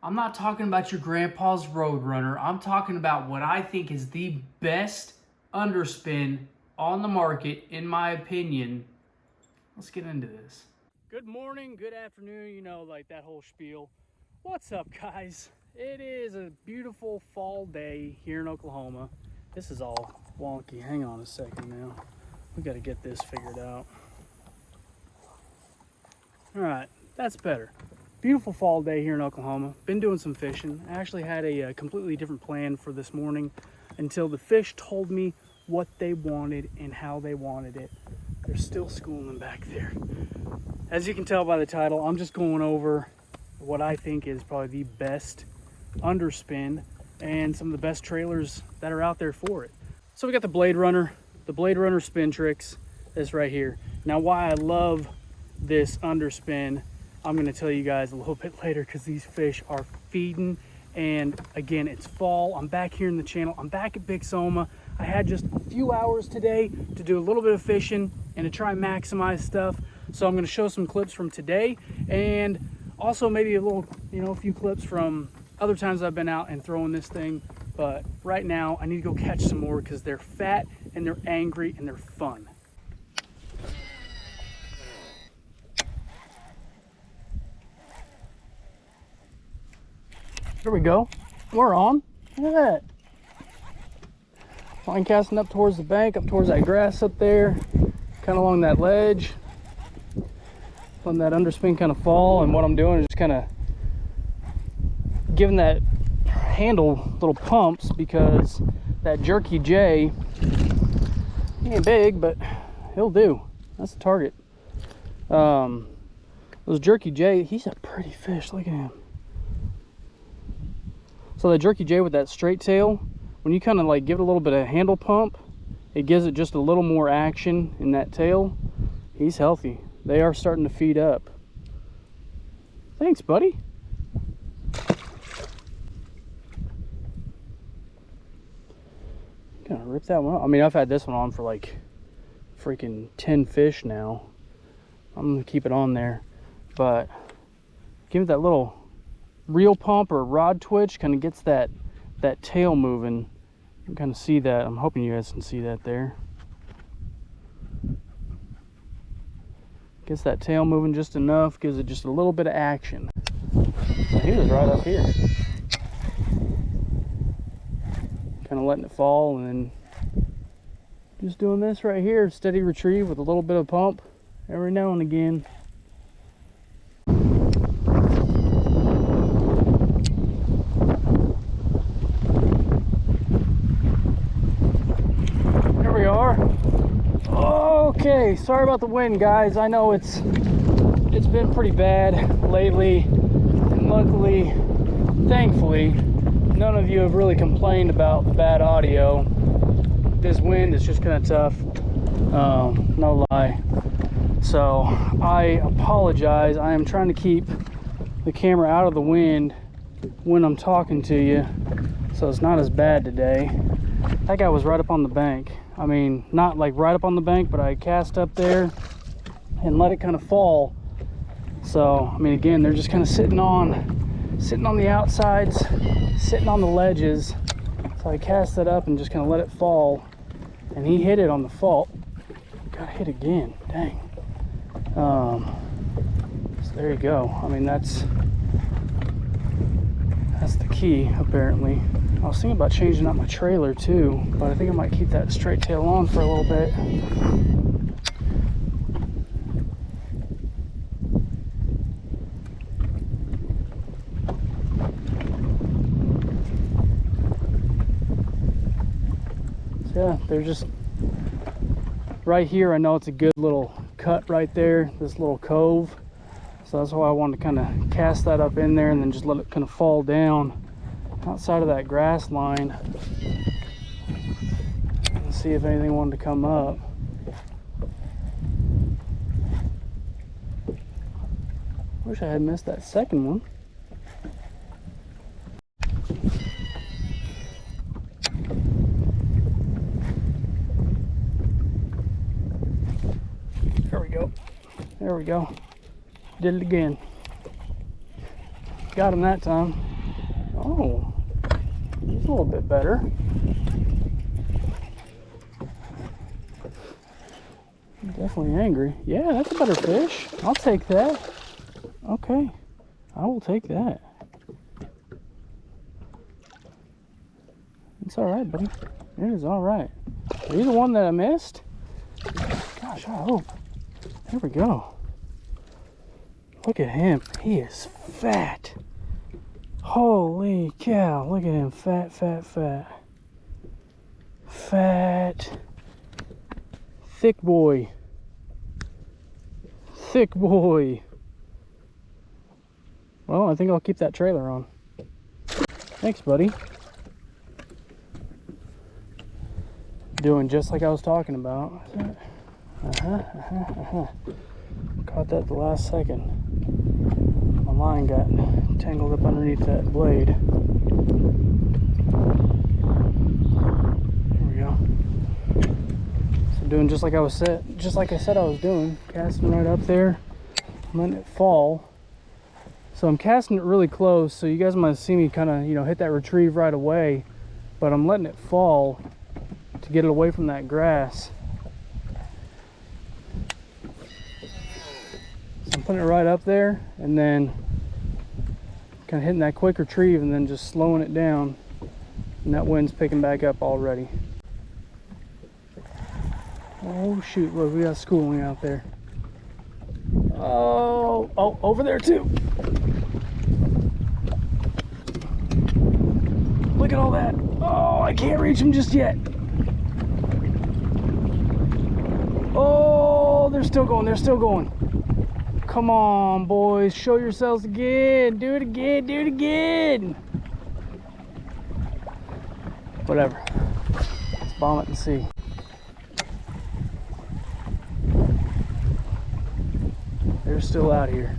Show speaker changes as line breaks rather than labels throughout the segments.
I'm not talking about your grandpa's Roadrunner. I'm talking about what I think is the best underspin on the market, in my opinion. Let's get into this. Good morning, good afternoon, you know, like that whole spiel. What's up, guys? It is a beautiful fall day here in Oklahoma. This is all wonky. Hang on a second now. We got to get this figured out. All right, that's better. Beautiful fall day here in Oklahoma. Been doing some fishing. I actually had a completely different plan for this morning until the fish told me what they wanted and how they wanted it. They're still schooling back there. As you can tell by the title, I'm just going over what I think is probably the best underspin and some of the best trailers that are out there for it. So we got the Blade Runner spin tricks, this right here. Now why I love this underspin, I'm going to tell you guys a little bit later, because these fish are feeding. And again, it's fall. I'm back here in the channel. I'm back at Big Soma. I had just a few hours today to do a little bit of fishing and to try and maximize stuff. So I'm going to show some clips from today, and also maybe a little, a few clips from other times I've been out and throwing this thing. But right now I need to go catch some more because they're fat and they're angry and they're fun. Here we go. We're on. Look at that. Line casting up towards the bank, up towards that grass up there, kind of along that ledge. Letting that underspin kind of fall, and what I'm doing is just kind of giving that handle little pumps, because that Jerky J, he ain't big, but he'll do. That's the target. Those Jerky J, he's a pretty fish. Look at him. So the Jerky J with that straight tail, when you kind of like give it a little bit of handle pump, it gives it just a little more action in that tail. He's healthy. They are starting to feed up. Thanks, buddy. Kind of rip that one up. I mean, I've had this one on for like freaking 10 fish now. I'm gonna keep it on there, but give it that little reel pump or rod twitch, kind of gets that tail moving. You can kind of see that. I'm hoping you guys can see that there. Gets that tail moving just enough, gives it just a little bit of action. So he was right up here, kind of letting it fall, and then just doing this right here, steady retrieve with a little bit of pump every now and again. Okay, sorry about the wind, guys. I know it's been pretty bad lately, and luckily, thankfully, none of you have really complained about the bad audio. This wind is just kind of tough, no lie. So I apologize. I am trying to keep the camera out of the wind when I'm talking to you, so it's not as bad today. That guy was right up on the bank. I mean, not like right up on the bank, but I cast up there and let it kind of fall. So, I mean, again, they're just kind of sitting on the outsides, sitting on the ledges. So I cast it up and just kind of let it fall, and he hit it on the fault. Got hit again, dang. So there you go. I mean, that's the key, apparently. I was thinking about changing out my trailer too, but I think I might keep that straight tail on for a little bit. So yeah, they're just right here. I know it's a good little cut right there, this little cove. So that's why I wanted to kind of cast that up in there and then just let it kind of fall down outside of that grass line and see if anything wanted to come up. Wish I had missed that second one. There we go. There we go. Did it again. Got him that time. Oh, he's a little bit better. Definitely angry. Yeah, that's a better fish. I'll take that. Okay, I will take that. It's all right, buddy. It is all right. Are you the one that I missed? Gosh, I hope. There we go. Look at him. He is fat. Holy cow. Look at him. Fat, fat, fat. Fat. Thick boy. Thick boy. Well, I think I'll keep that trailer on. Thanks, buddy. Doing just like I was talking about. Caught that the last second. My line got tangled up underneath that blade. There we go. So doing just like I said I was doing, casting right up there, letting it fall. So I'm casting it really close, so you guys might see me kind of, hit that retrieve right away, but I'm letting it fall to get it away from that grass. So I'm putting it right up there and then kind of hitting that quick retrieve and then just slowing it down, and that wind's picking back up already. Oh shoot, look, we got schooling out there. Oh, over there too. Look at all that. Oh, I can't reach him just yet. Oh, they're still going, they're still going. Come on, boys, show yourselves again. Do it again, do it again. Whatever. Let's bomb it and see. They're still out here.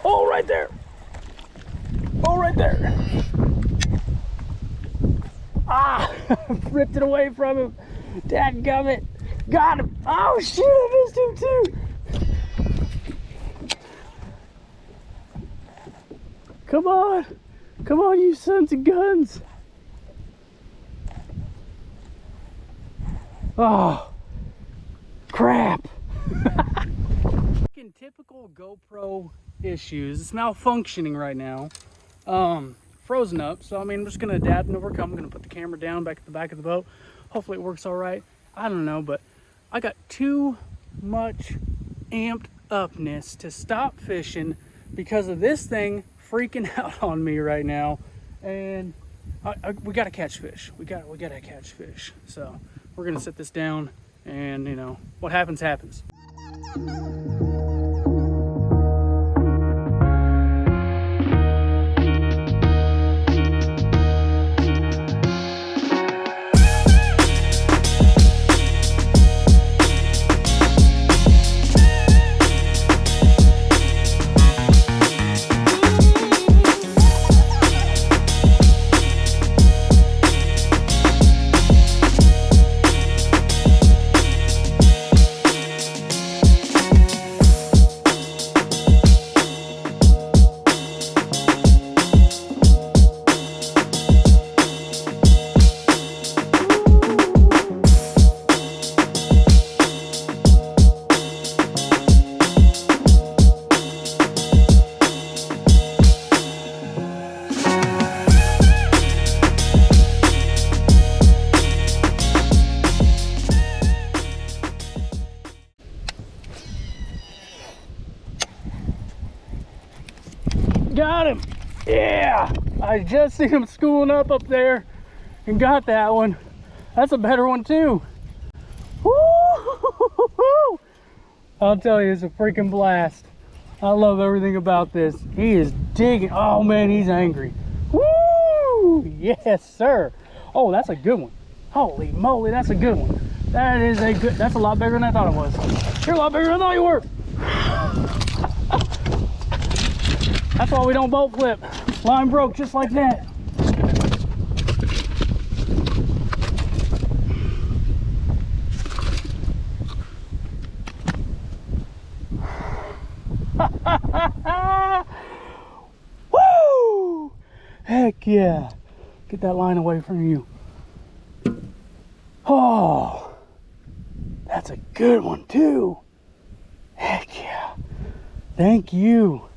Oh, right there. Oh, right there. Ah, ripped it away from him. Dadgummit. Got him. Oh, shoot, I missed him too. Come on. Come on, you sons of guns. Oh, crap. Typical GoPro issues. It's malfunctioning right now. Frozen up, so I mean, I'm just gonna adapt and overcome. I'm gonna put the camera down back at the back of the boat. Hopefully it works all right. I don't know, but I got too much amped upness to stop fishing because of this thing freaking out on me right now. And we gotta catch fish. We gotta catch fish. So we're gonna set this down, and what happens happens. Got him. Yeah, I just seen him schooling up there and got that one. That's a better one too. Woo! I'll tell you, it's a freaking blast. I love everything about this. He is digging. Oh man, he's angry. Woo! Yes, sir. Oh, that's a good one. Holy moly, that's a good one. That's a lot bigger than I thought it was. You're a lot bigger than I thought you were. That's why we don't boat flip. Line broke just like that. Woo! Heck yeah. Get that line away from you. Oh, that's a good one too. Heck yeah. Thank you.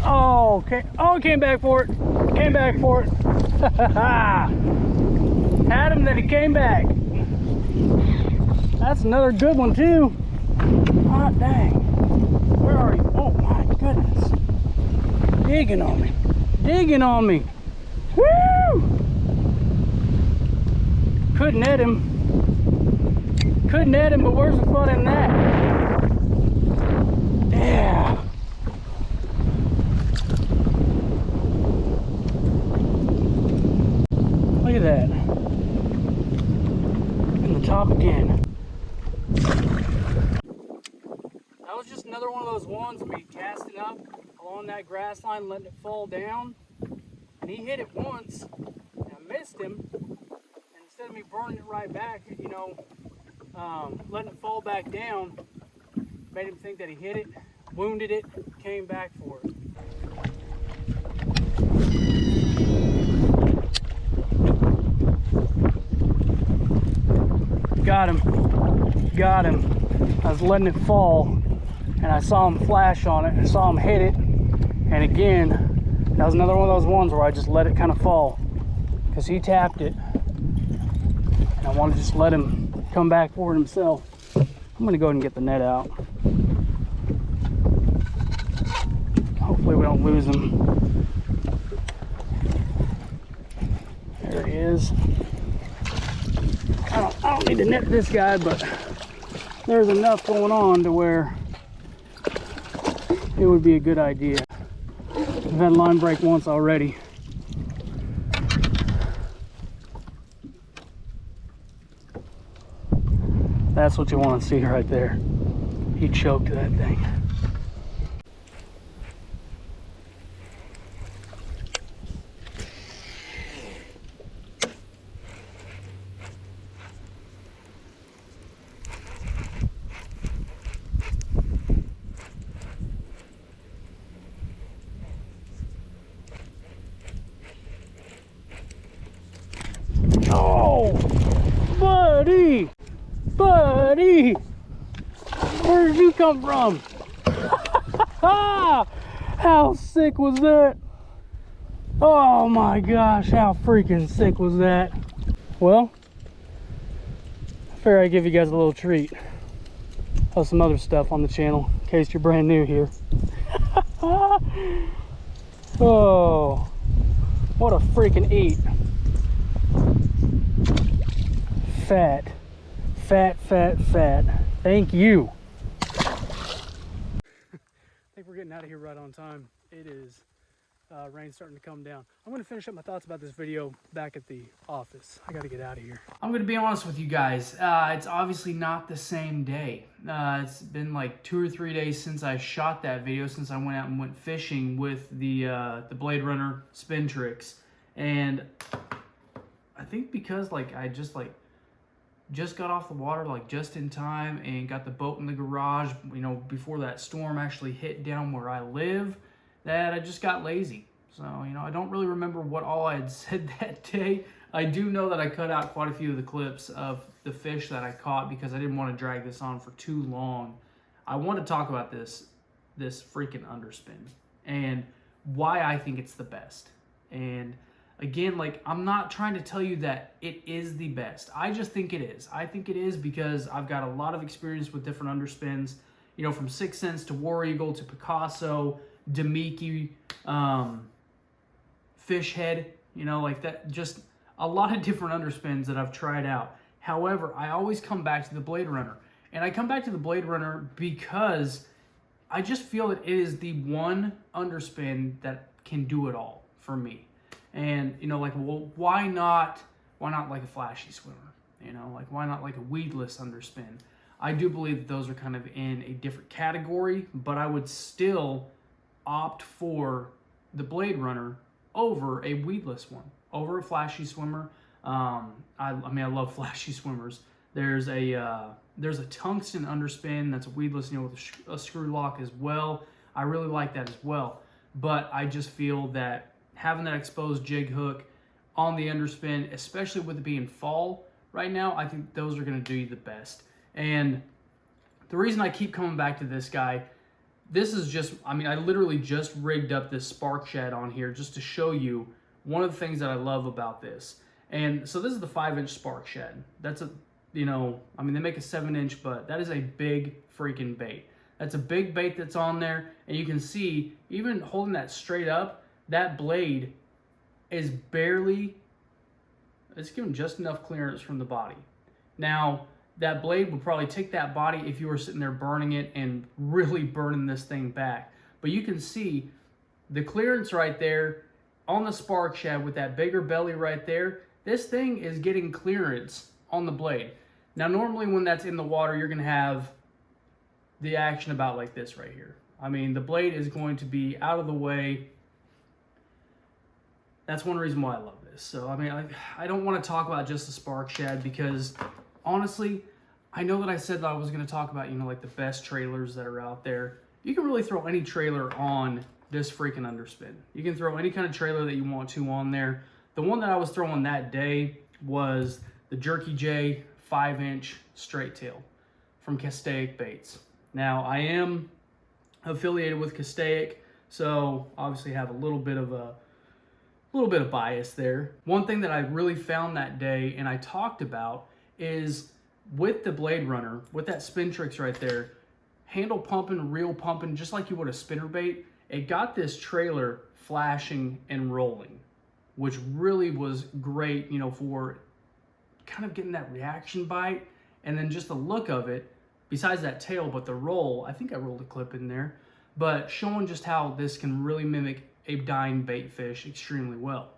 Oh, okay. Oh, came back for it. Came back for it. Had him, then he came back. That's another good one too. Hot dang. Where are you? Oh my goodness. Digging on me. Digging on me. Woo! Couldn't hit him. Couldn't hit him, but where's the fun in that? Yeah. Look at that. In the top again. That was just another one of those ones where you casting up along that grass line, letting it fall down. And he hit it once, and I missed him. And instead of me burning it right back, you know, letting it fall back down, made him think that he hit it, wounded it, came back for it. Got him. Got him. I was letting it fall, and I saw him flash on it. I saw him hit it, and again, that was another one of those ones where I just let it kind of fall, because he tapped it, and I wanted to just let him come back for it himself. I'm gonna go ahead and get the net out. Hopefully we don't lose him. There he is. I don't need to net this guy, but there's enough going on to where it would be a good idea. I've had line break once already. That's what you want to see right there. He choked that thing. Oh, buddy, buddy, where did you come from? How sick was that? Oh my gosh, how freaking sick was that? Well, I figure I'd give you guys a little treat of some other stuff on the channel in case you're brand new here. Oh, what a freaking eat. Fat, fat, fat, fat. Thank you. I think we're getting out of here right on time. It is rain starting to come down. I'm going to finish up my thoughts about this video back at the office. I got to get out of here. I'm going to be honest with you guys. It's obviously not the same day. It's been like 2 or 3 days since I shot that video, since I went out and went fishing with the Blade Runner spin tricks. And I think because like I just got off the water like just in time and got the boat in the garage, you know, before that storm actually hit down where I live, that I just got lazy. So, you know, I don't really remember what all I had said that day. I do know that I cut out quite a few of the clips of the fish that I caught because I didn't want to drag this on for too long. I want to talk about this freaking underspin and why I think it's the best. And again, like, I'm not trying to tell you that it is the best. I just think it is. I think it is because I've got a lot of experience with different underspins, you know, from 6 Cents to War Eagle to Picasso, Demiki, Fish Head, you know, like that. Just a lot of different underspins that I've tried out. However, I always come back to the Blade Runner. And I come back to the Blade Runner because I just feel that it is the one underspin that can do it all for me. And, you know, like, well, why not like a flashy swimmer? You know, like, why not like a weedless underspin? I do believe that those are kind of in a different category, but I would still opt for the Blade Runner over a weedless one, over a flashy swimmer. I mean, I love flashy swimmers. There's a tungsten underspin that's a weedless, you know, with a screw lock as well. I really like that as well. But I just feel that having that exposed jig hook on the underspin, especially with it being fall right now, I think those are going to do you the best. And the reason I keep coming back to this guy, this is just, I mean, I literally just rigged up this spark shed on here just to show you one of the things that I love about this. And so this is the 5-inch spark shed. That's a, you know, I mean, they make a 7-inch, but that is a big freaking bait. That's a big bait that's on there. And you can see, even holding that straight up, that blade is barely, it's giving just enough clearance from the body. Now, that blade would probably take that body if you were sitting there burning it and really burning this thing back. But you can see the clearance right there on the spark shed with that bigger belly right there. This thing is getting clearance on the blade. Now, normally when that's in the water, you're going to have the action about like this right here. I mean, the blade is going to be out of the way. That's one reason why I love this. So, I mean, I don't want to talk about just the spark shed because honestly, I know that I said that I was going to talk about, you know, like the best trailers that are out there. You can really throw any trailer on this freaking underspin. You can throw any kind of trailer that you want to on there. The one that I was throwing that day was the Jerky J 5-inch straight tail from Castaic Baits. Now, I am affiliated with Castaic, so obviously have a little bit of bias there. One thing that I really found that day and I talked about is with the Blade Runner, with that spin tricks right there, handle pumping, reel pumping, just like you would a spinner bait, it got this trailer flashing and rolling, which really was great, you know, for kind of getting that reaction bite. And then just the look of it, besides that tail, but the roll, I think I rolled a clip in there, but showing just how this can really mimic a dying bait fish extremely well.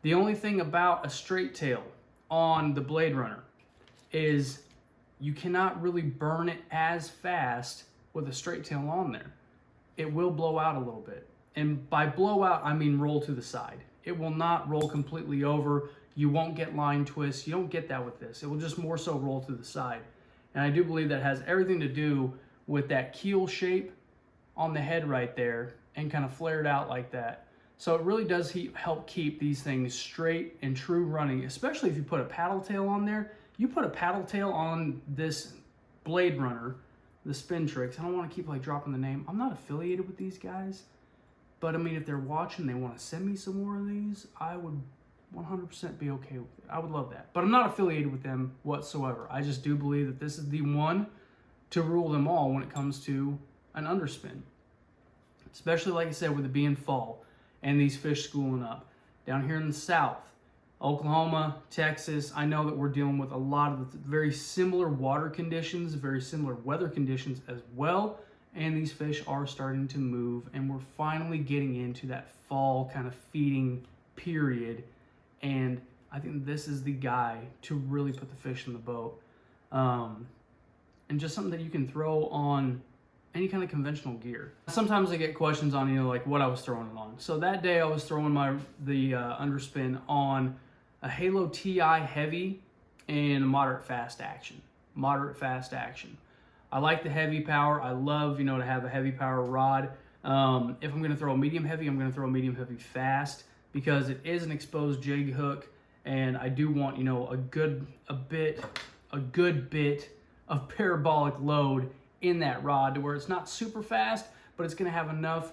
The only thing about a straight tail on the Blade Runner is you cannot really burn it as fast with a straight tail on there. It will blow out a little bit. And by blow out, I mean roll to the side. It will not roll completely over. You won't get line twists. You don't get that with this. It will just more so roll to the side. And I do believe that has everything to do with that keel shape on the head right there and kind of flared out like that. So it really does help keep these things straight and true running, especially if you put a paddle tail on there. You put a paddle tail on this Blade Runner, the Spin Tricks. I don't want to keep like dropping the name. I'm not affiliated with these guys, but I mean, if they're watching, they want to send me some more of these, I would 100% be okay with it. I would love that. But I'm not affiliated with them whatsoever. I just do believe that this is the one to rule them all when it comes to an underspin. Especially, like I said, with it being fall and these fish schooling up. Down here in the south, Oklahoma, Texas, I know that we're dealing with a lot of the very similar water conditions, very similar weather conditions as well. And these fish are starting to move, and we're finally getting into that fall kind of feeding period. And I think this is the guy to really put the fish in the boat. And just something that you can throw on any kind of conventional gear. Sometimes I get questions on, you know, like what I was throwing it on. So that day I was throwing the underspin on a Halo TI heavy and a moderate fast action. I like the heavy power. I love, you know, to have a heavy power rod. If I'm going to throw a medium heavy, I'm going to throw a medium heavy fast because it is an exposed jig hook, and I do want, you know, a good bit of parabolic load in that rod to where it's not super fast, but it's going to have enough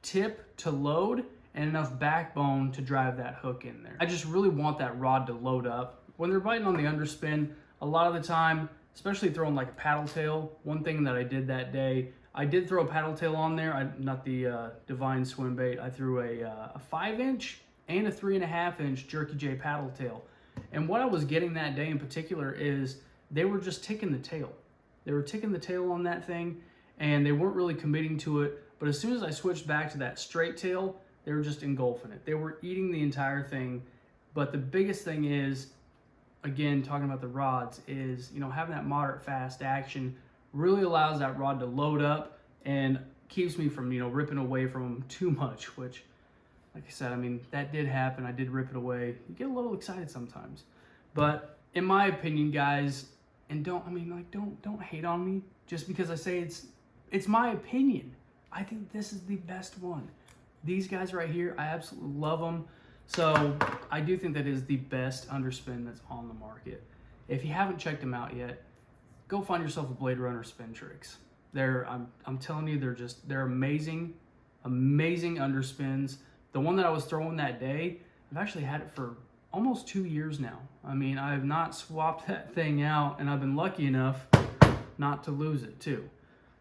tip to load and enough backbone to drive that hook in there. I just really want that rod to load up. When they're biting on the underspin, a lot of the time, especially throwing like a paddle tail, one thing that I did that day, I did throw a paddle tail on there, not the Divine swim bait. I threw a 5-inch and a 3.5-inch Jerky J paddle tail. And what I was getting that day in particular is they were just ticking the tail. They were ticking the tail on that thing, and they weren't really committing to it. But as soon as I switched back to that straight tail, they were just engulfing it. They were eating the entire thing. But the biggest thing is, again, talking about the rods, is, you know, having that moderate fast action really allows that rod to load up and keeps me from, you know, ripping away from them too much, which like I said, I mean, that did happen. I did rip it away. You get a little excited sometimes. But in my opinion, guys, and don't hate on me just because I say it's my opinion. I think this is the best one. These guys right here, I absolutely love them. So I do think that is the best underspin that's on the market. If you haven't checked them out yet, go find yourself a Blade Runner Spin Tricks. I'm telling you, they're amazing underspins. The one that I was throwing that day, I've actually had it for almost 2 years now. I mean, I have not swapped that thing out, and I've been lucky enough not to lose it too.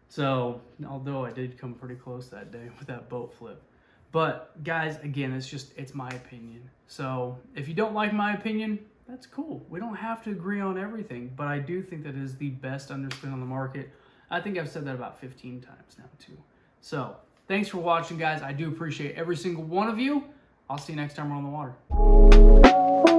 So, although I did come pretty close that day with that boat flip. But guys, again, it's my opinion. So if you don't like my opinion, that's cool. We don't have to agree on everything, but I do think that it is the best underspin on the market. I think I've said that about 15 times now too. So thanks for watching, guys. I do appreciate every single one of you. I'll see you next time we're on the water.